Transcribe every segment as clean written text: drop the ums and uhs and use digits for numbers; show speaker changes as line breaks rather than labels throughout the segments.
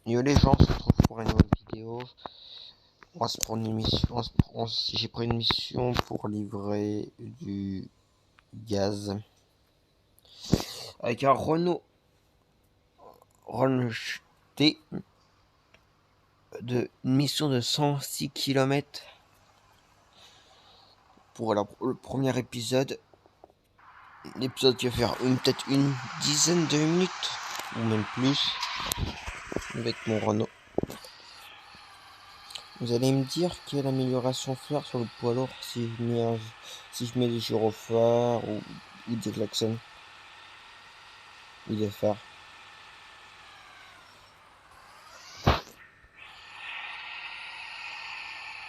Yo les gens, on se retrouve pour une nouvelle vidéo. On va se prendre une mission. J'ai pris une mission pour livrer du gaz avec un Renault T de une mission de 106 km pour le premier épisode. L'épisode qui va faire peut-être une dizaine de minutes ou même plus avec mon Renault. Vous allez me dire quelle amélioration faire sur le poids lourd si je mets des gyrophares ou des klaxons ou des phares.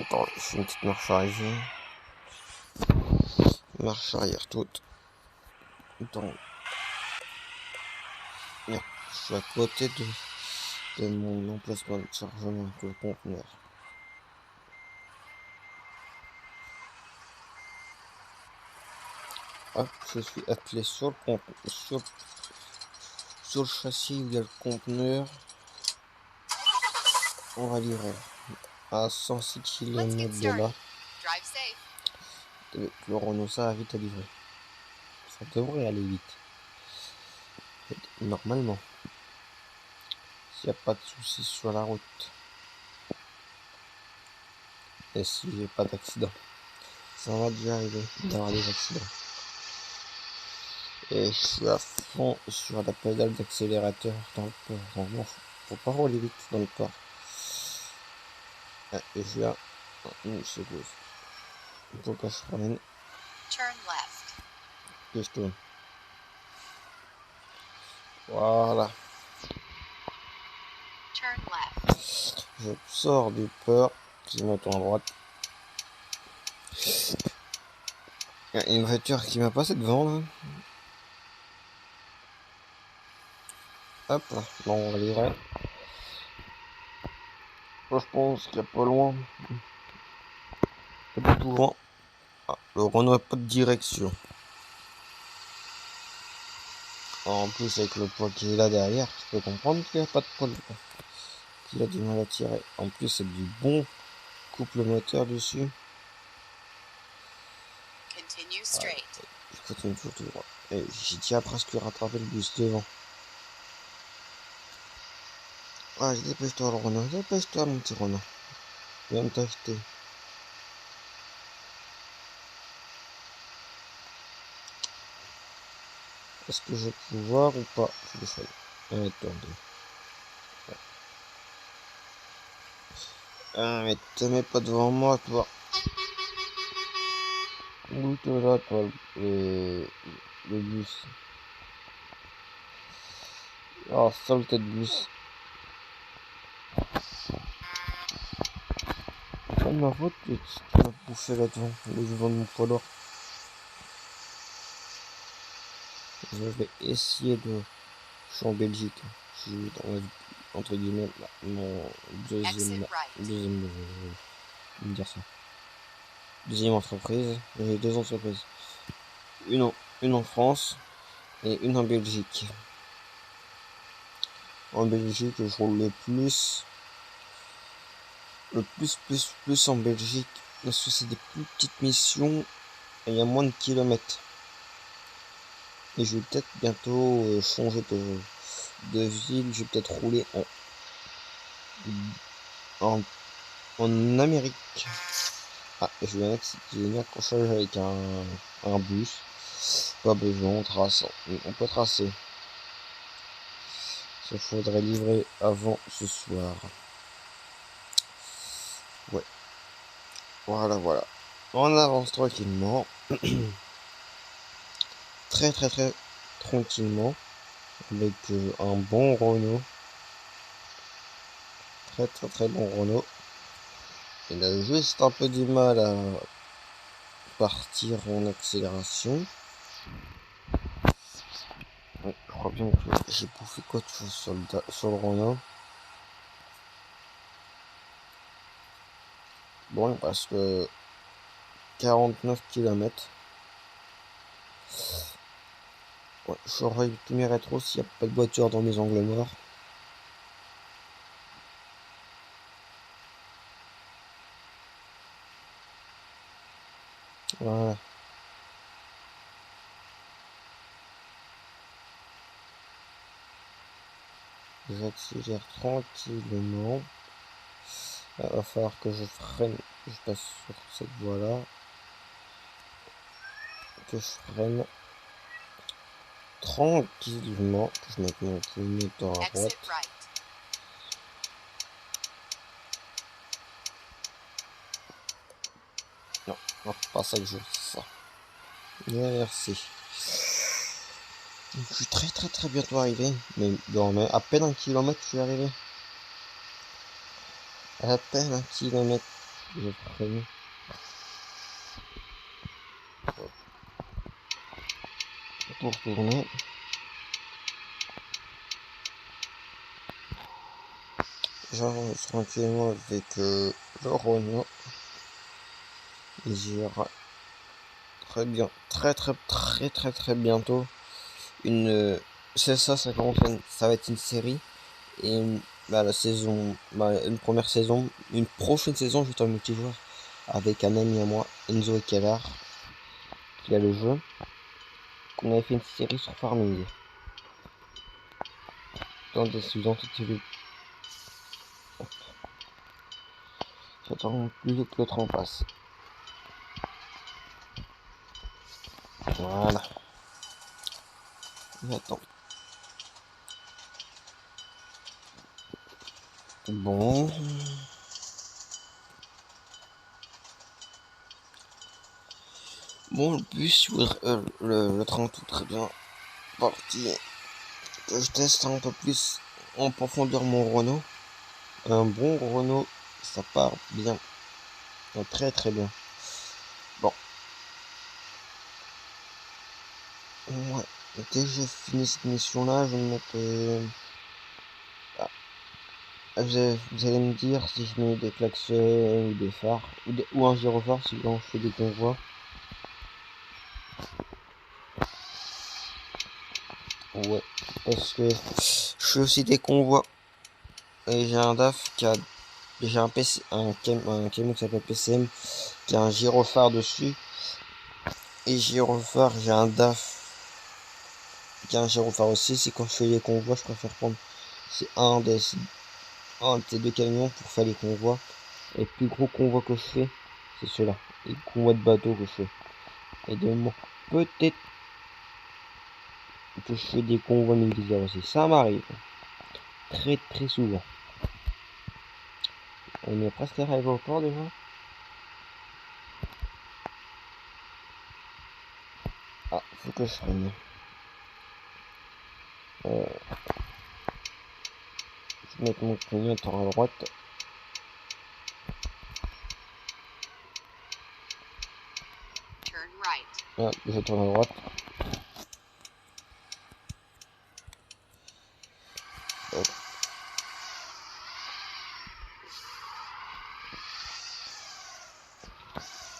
Attends, je fais une petite marche arrière. Marche arrière toute. Attends. Merde, je suis à côté de mon emplacement de chargement avec le conteneur. Hop, je suis attelé sur le châssis où il y a le conteneur. On va livrer à 106 km de là. Avec le Renault, ça va vite à livrer. Ça devrait aller vite. Normalement. S'il n'y a pas de soucis sur la route. Et si j'ai pas d'accident. Ça va déjà arriver d'avoir des accidents. Et je suis à fond sur la pédale d'accélérateur dans le port. Vraiment, faut pas rouler vite dans le port. Ah, et je suis à une seconde. Il faut que je ramène. Que je tourne. Voilà. Je sors du port. Je me tourne à droite. Il y a une voiture qui m'a passé devant là. Hop, bon, on va livrer. Je pense qu'il n'y a pas loin. C'est pas tout loin. Ah, le Renault n'a pas de direction. En plus, avec le poids qu'il a derrière, je peux comprendre qu'il n'y a pas de poids, qu'il a du mal à tirer. En plus, c'est du bon couple moteur dessus. Je continue toujours tout droit. Et j'ai déjà presque rattrapé le bus devant. Ah, dépêche-toi le Renault, dépêche-toi mon petit Renault. Viens me t'acheter. Est-ce que je vais pouvoir ou pas? Je vais essayer. Attendez. Ah, mais te mets pas devant moi, toi. Où t'es là, toi, le bus? Oh, saleté de bus. C'est pas de ma faute que tu m'as bouffé là devant, le devant de mon poids lourd. Je vais essayer de... Je suis en Belgique. Je suis dans la, entre guillemets, mon deuxième, dire ça. Deuxième entreprise. J'ai deux entreprises. Une en France et une en Belgique. En Belgique, je roule le plus en Belgique parce que c'est des plus petites missions et il y a moins de kilomètres. Et je vais peut-être bientôt changer de ville. Je vais peut-être rouler en Amérique. Ah, j'ai eu un accrochage avec un bus. Pas besoin, on peut tracer. Il faudrait livrer avant ce soir. Ouais. Voilà. On avance tranquillement. Très tranquillement. Avec un bon Renault. Très bon Renault. Il a juste un peu du mal à partir en accélération. Ouais, je crois bien que j'ai bouffé quoi de chose sur le Renault. Bon, il reste que 49 km. Ouais, j'aurais pu m'y rétro s'il n'y a pas de voiture dans mes angles morts. Voilà. J'accélère tranquillement. Il va falloir que je freine. Je passe sur cette voie-là. Que je freine tranquillement. Que je mette mon clignotant à droite. Non, non, pas ça que je veux. Ça. Merci. Je suis très bientôt arrivé. Mais bon, mais à peine 1 kilomètre je suis arrivé. À peine 1 kilomètre. Je freine. Pour tourner. J'avance tranquillement avec le Renault. Il gira très bien, très bientôt. C'est ça, ça commence, ça va être une série et la saison, une première saison, une prochaine saison, je vais en multijoueur avec un ami à moi, Enzo et Kellar, qui a le jeu. On avait fait une série sur Farming. Dans des saisons, j'attends plus que le temps passe. Voilà. J'attends. Bon. Bon, le bus, le train tout très bien parti. Je teste un peu plus en profondeur mon Renault. Un bon Renault, ça part bien. Très bien. Bon. Ouais. Dès que j'ai fini cette mission-là, je vais me mettre... Vous allez me dire si je mets des klaxons ou des phares. Ou un gyrophare si on fait des convois. Ouais. Parce que je fais aussi des convois. Et j'ai un DAF qui a... J'ai un PC, un camion qui s'appelle PCM, qui a un gyrophare dessus. Et gyrophare, j'ai un DAF qui a un gyrophare aussi. C'est quand je fais les convois, je préfère prendre un de ces deux camions pour faire les convois. Et le plus gros convoi que je fais, c'est ceux-là. Les convois de bateau que je fais. Et de moi, peut-être que je fais des convois militaires aussi. Ça m'arrive. Très souvent. On est presque arrivé au port déjà. Ah, faut que je freine. Je vais mettre mon clignotant à droite. Ah, je tourne à droite. Hop.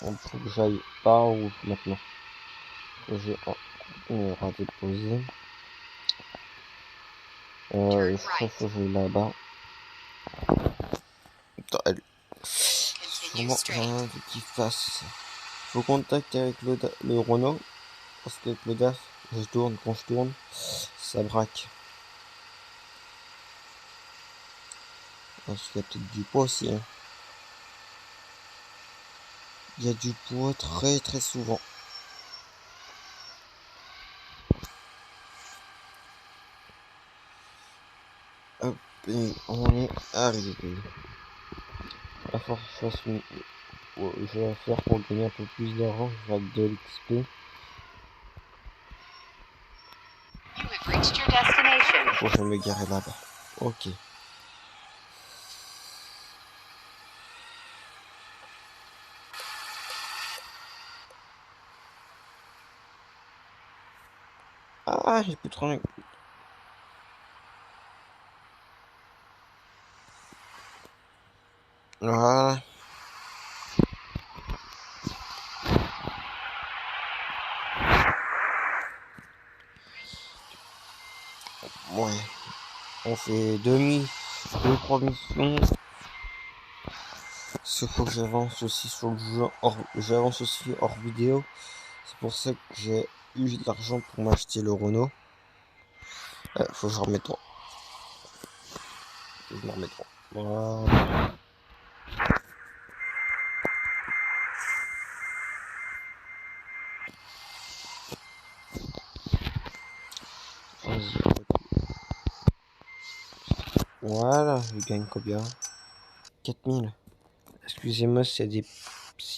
On faut que j'aille par où maintenant. On aura déposé. Je crois que je vais là-bas. Putain, elle... Sûrement rien qu'il fasse. Faut contacter avec le Renault. Parce que le DAF, quand je tourne, ça braque. Parce qu'il y a peut-être du poids aussi. Hein. Il y a du poids très souvent. Hop, et on est arrivé. À force, je vais faire pour gagner un peu plus d'argent. Je vais de l'XP. Faut que je me garer là-bas. Ok. Ah, j'ai plus trop. Voilà. Ouais. On fait 2-3 missions. Il faut que j'avance aussi sur le jeu, j'avance aussi hors vidéo. C'est pour ça que j'ai eu de l'argent pour m'acheter le Renault. Faut que je remette droit. Je me remets droit. Voilà. Vas-y. Voilà, je gagne combien? 4000. Excusez-moi s'il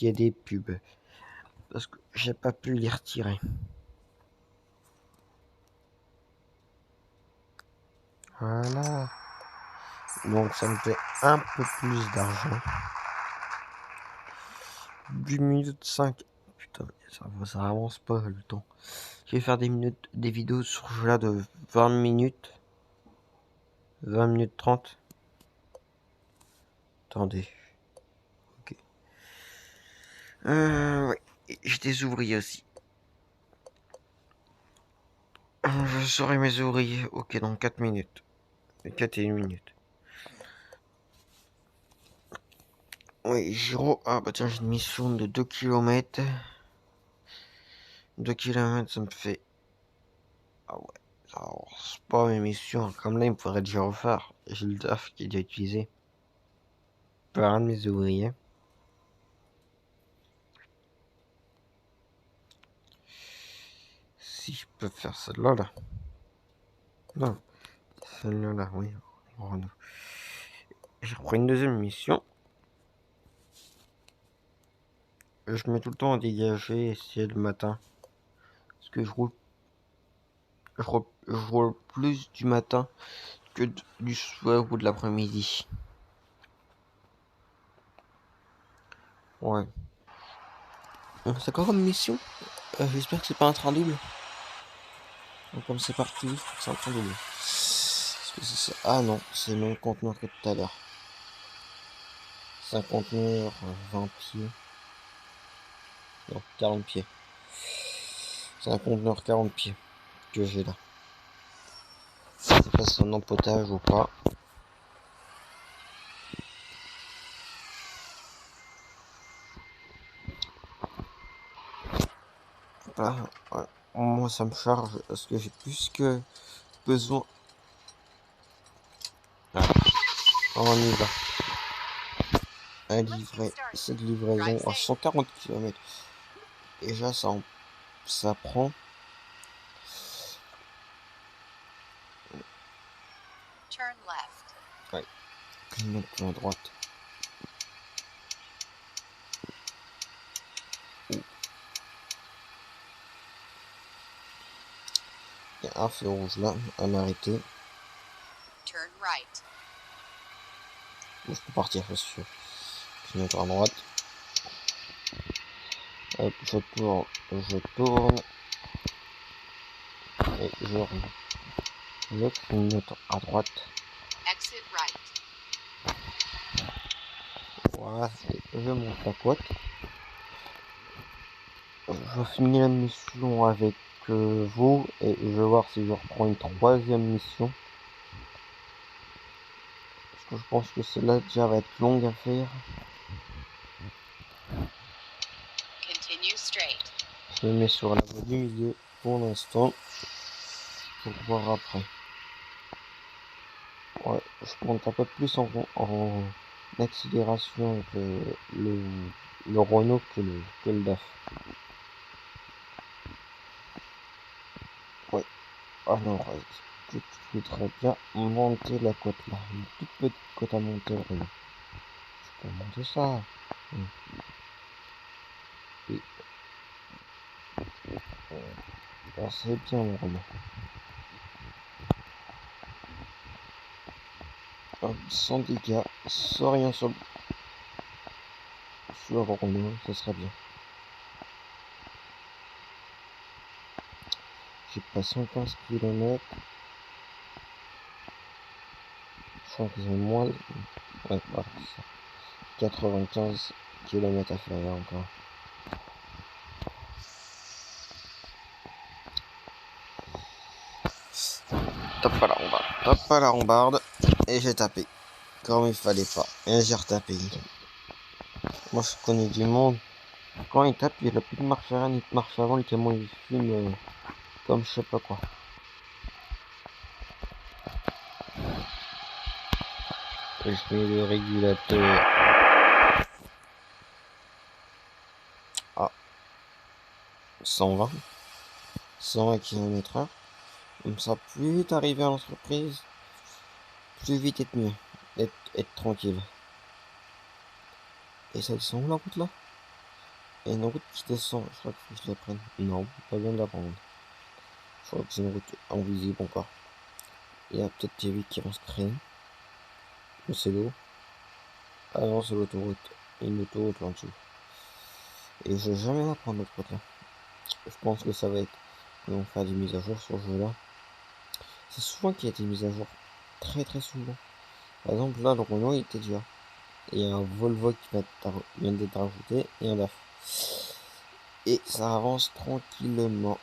y a des pubs. Parce que j'ai pas pu les retirer. Voilà. Donc ça me fait un peu plus d'argent. 8 minutes 5. Putain, ça avance pas le temps. Je vais faire des vidéos sur ce jeu-là de 20 minutes. 20 minutes 30. Attendez. Ok. Ouais. J'ai des ouvriers aussi. Je saurai mes ouvriers. Ok, dans 4 minutes. 4 et 1 minute. Oui, Giro. Ah bah tiens, j'ai une mission de 2 km. 2 km, ça me fait... Ah ouais. C'est pas mes missions. Comme là, il me faudrait déjà refaire. J'ai le DAF qui est déjà utilisé par un de mes ouvriers. Si je peux faire celle-là, là. Non. Celle-là, là, oui. Oh, non. Je reprends une deuxième mission. Je mets tout le temps à dégager ici le matin. Parce que je roule plus du matin que du soir ou de l'après-midi. Ouais. C'est quoi comme mission? J'espère que c'est pas un train double. Donc, comme c'est parti, c'est un train double. Ah non, c'est le même conteneur que tout à l'heure. C'est un conteneur 20 pieds. Non, 40 pieds. C'est un conteneur 40 pieds que j'ai là. Je sais pas si c'est un empotage ou pas. Là, ouais. Moi ça me charge parce que j'ai plus que besoin. Ah, on y va. Cette livraison à 140 km. Déjà ça prend. Ouais. Clignote à droite. Il y a un feu rouge là à m'arrêter. Bon, je peux partir parce que clignote à droite. Hop, je tourne. Et je remets. Je clignote à droite. Voilà, je monte la côte. Je finis la mission avec vous et je vais voir si je reprends une troisième mission. Parce que je pense que celle-là déjà va être longue à faire. Je me mets sur la voie du milieu pour l'instant. Pour voir après. Ouais, je compte un peu plus en accélération que le Renault que le DAF. Ouais. Ah non, je voudrais bien monter la côte là. Une toute petite côte à monter le Renault. Je peux monter ça. Oui. Ah, c'est bien le Renault. Hop, sans dégâts, sans rien sur le Renault, ça serait bien. J'ai pas 115 km. Je crois que j'ai moins. Ouais, voilà, 95 km à faire là encore. Top à la rambarde. Et j'ai tapé. Comme il fallait pas. Et j'ai retapé. Moi, je connais du monde. Quand il tape, il a plus de marche arrière ni de marche avant, tellement il fume comme je sais pas quoi. Et je mets le régulateur à 120 km/h. Comme ça, plus vite arriver à l'entreprise, plus vite être mieux. Être tranquille. Et ça descend où la route là? Il y a une route qui descend, je crois que je la prenne. Non, pas bien de la prendre. Je crois que c'est une route invisible encore. Il y a peut-être des vies qui vont se créer. Mais c'est l'eau. Ah non, c'est l'autoroute. Il y a une autoroute là en dessous. Et je vais jamais la prendre l'autre route là. Je pense que ça va être. Ils vont faire des mises à jour sur ce jeu là. C'est souvent qu'il y a des mises à jour. Très très souvent. Par exemple là, le Renault il était déjà. Et il y a un Volvo qui vient d'être rajouté. Et un DAF. Et ça avance tranquillement.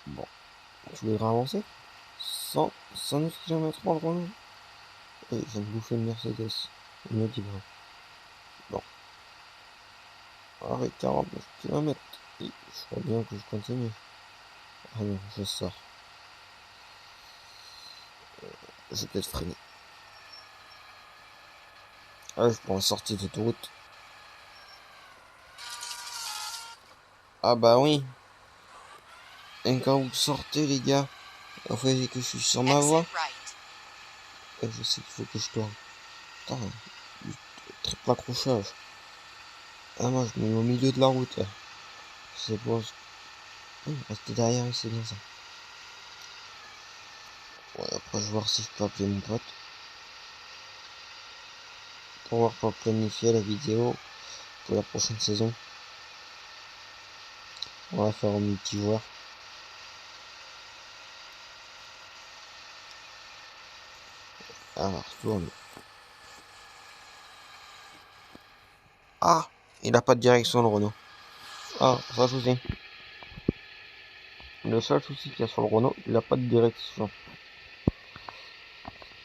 Bon. Tu voudrais avancer 109 km/h le Renault. Et je viens de bouffer une Mercedes. Une Audi bref. Bon. Avec 49 km. Et je crois bien que je continue. Ah non, je sors. Je vais peut-être freiner. Ah, je prends la sortie d'autoroute. Ah bah oui. Et quand vous sortez les gars, vous voyez que je suis sur ma voie. Et je sais qu'il faut que je tourne. Putain, triple accrochage. Ah moi je me mets au milieu de la route là. C'est bon. Rester derrière, c'est bien ça. Ouais, après je vais voir si je peux appeler mon pote. Pour voir pour planifier la vidéo pour la prochaine saison. On va faire un multijoueur. Alors, tourne. Ah, il a pas de direction le Renault. Ah, ça souci. Le seul souci qu'il y a sur le Renault, il a pas de direction.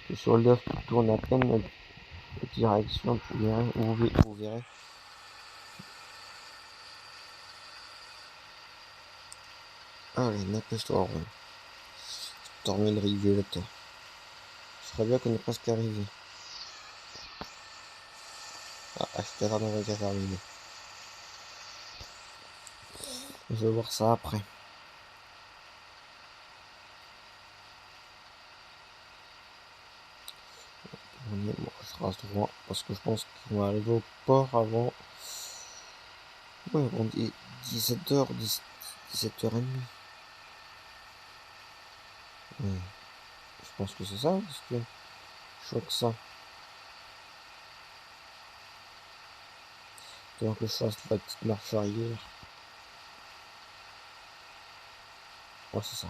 Et sur le DAF, il tourne à peine la direction, vous verrez. Allez, dépêche-toi, Renault. T'en remets le régulateur. Je serais bien qu'on est presque arrivé. Ah, acheteur dans le terminé. Je vais voir ça après. Bon, je trace droit parce que je pense qu'ils vont arriver au port avant. Ouais, on dit 17h, 17h30. Ouais, je pense que c'est ça, parce que je vois que ça. Donc que je fasse la petite marche arrière. Ouais, c'est ça.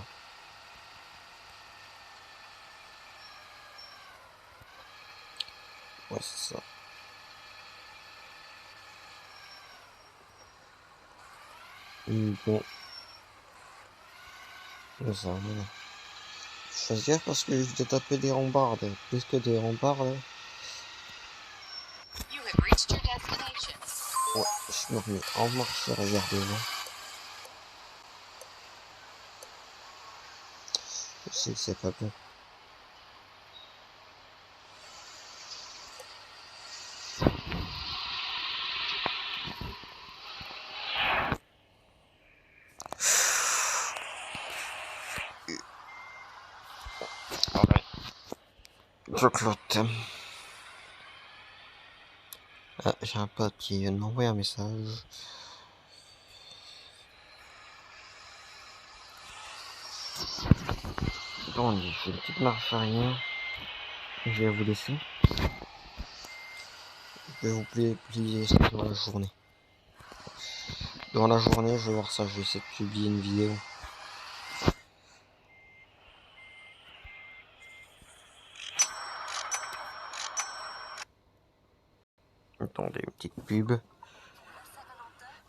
Ouais, c'est ça. Bon. Ouais, ça, voilà. Je fais gaffe parce que je vais taper des rambardes. Plus que des rambardes. Ouais, je me remets en marche arrière devant. Je sais que c'est pas bien. Je clote. Ah, j'ai un pote qui vient de m'envoyer un message. Bon, j'ai fait une petite marche arrière. Je vais vous laisser. Je vais vous publier ça dans la journée. Dans la journée, je vais voir ça. Je vais essayer de publier une vidéo. Attendez, une petite pub.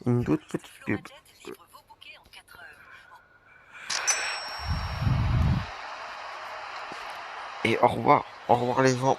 Une toute petite pub. Et au revoir les gens.